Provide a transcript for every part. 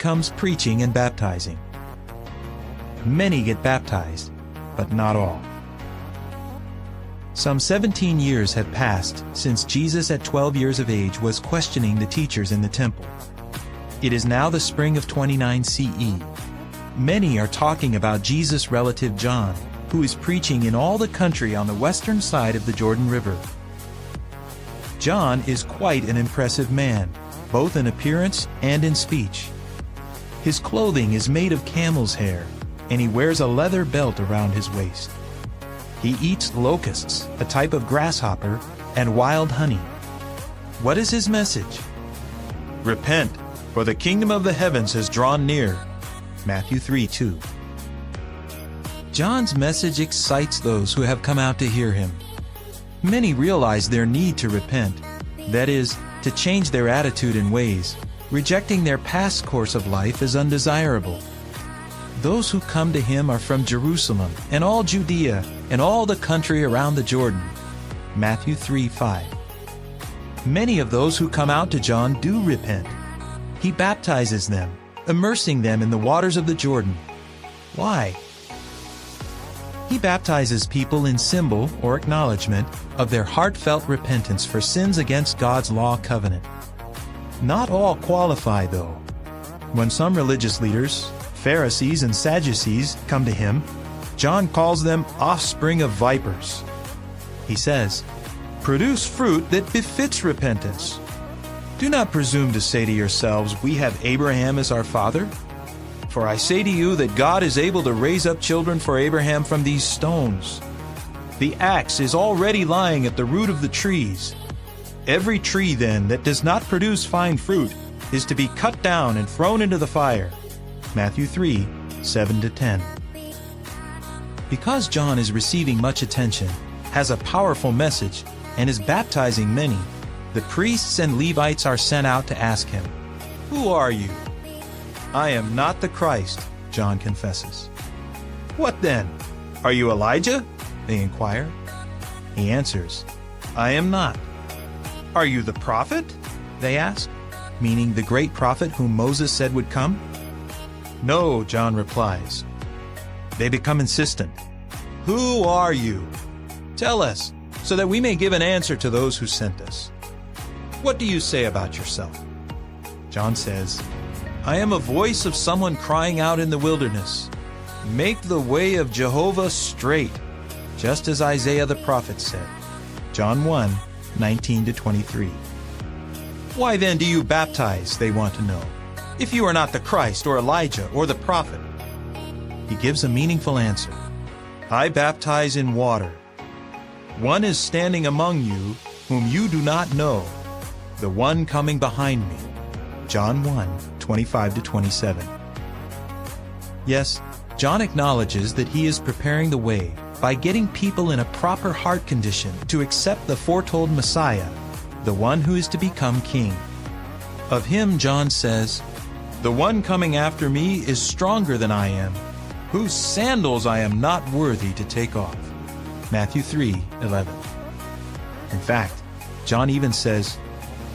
comes preaching and baptizing. Many get baptized, but not all. Some 17 years had passed since Jesus at 12 years of age was questioning the teachers in the temple. It is now the spring of 29 CE. Many are talking about Jesus' relative John, who is preaching in all the country on the western side of the Jordan River. John is quite an impressive man, both in appearance and in speech. His clothing is made of camel's hair, and he wears a leather belt around his waist. He eats locusts, a type of grasshopper, and wild honey. What is his message? Repent, for the kingdom of the heavens has drawn near. Matthew 3:2. John's message excites those who have come out to hear him. Many realize their need to repent, that is, to change their attitude and ways, rejecting their past course of life as undesirable. Those who come to him are from Jerusalem and all Judea and all the country around the Jordan. Matthew 3:5. Many of those who come out to John do repent. He baptizes them, immersing them in the waters of the Jordan. Why? He baptizes people in symbol or acknowledgement of their heartfelt repentance for sins against God's law covenant. Not all qualify, though. When some religious leaders, Pharisees and Sadducees, come to him, John calls them offspring of vipers. He says, "Produce fruit that befits repentance. Do not presume to say to yourselves, 'We have Abraham as our father.' For I say to you that God is able to raise up children for Abraham from these stones. The axe is already lying at the root of the trees. Every tree, then, that does not produce fine fruit is to be cut down and thrown into the fire." Matthew 3:7-10. Because John is receiving much attention, has a powerful message, and is baptizing many, the priests and Levites are sent out to ask him, "Who are you?" "I am not the Christ," John confesses. "What then? Are you Elijah?" they inquire. He answers, "I am not." "Are you the prophet?" they ask, meaning the great prophet whom Moses said would come. "No," John replies. They become insistent. "Who are you? Tell us, so that we may give an answer to those who sent us. What do you say about yourself?" John says, "I am a voice of someone crying out in the wilderness, 'Make the way of Jehovah straight,' just as Isaiah the prophet said." John 1:19-23. "Why then do you baptize?" they want to know, "if you are not the Christ or Elijah or the prophet?" He gives a meaningful answer. "I baptize in water. One is standing among you whom you do not know, the one coming behind me." John 1:25-27. Yes, John acknowledges that he is preparing the way by getting people in a proper heart condition to accept the foretold Messiah, the one who is to become king. Of him, John says, "The one coming after me is stronger than I am, whose sandals I am not worthy to take off." Matthew 3:11. In fact, John even says,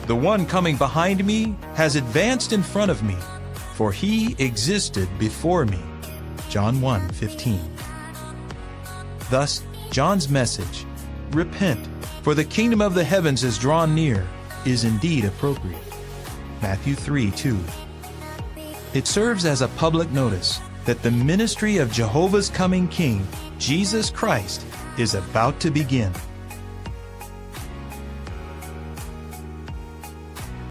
"The one coming behind me has advanced in front of me, for he existed before me." John 1:15. Thus, John's message, "Repent, for the kingdom of the heavens is drawn near," is indeed appropriate. Matthew 3:2. It serves as a public notice that the ministry of Jehovah's coming King, Jesus Christ, is about to begin.